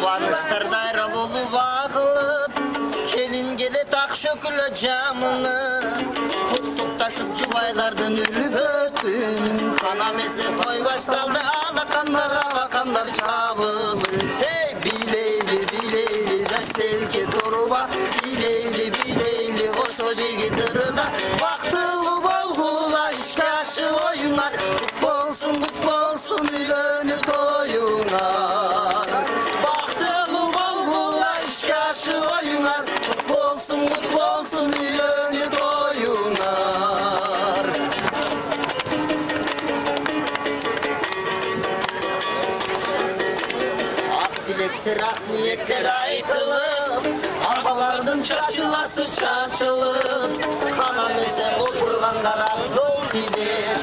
Кубанычтар дайра болуп агылып, келин келет ак шөкүлө жамыны. Куттукташып жубайлардын үлбөтүн, ханам эсе той башталды, алакандар чабылып. Эй, билейли, билейли, жаш селке туруба, билейли, кошо жигит ырда, бактылуу болгула, ишке ашып оюңар, кут болсун, үйлөнүү тоюңар. Бактылуу болгула, ишке ашып оюңар, кут болсун, үйлөнүү тоюңар. Ак тилектер, ак ниеттер айтылып, арбалардын чачыласы чачылып, ханам эсе отургандар ак жол кийдет.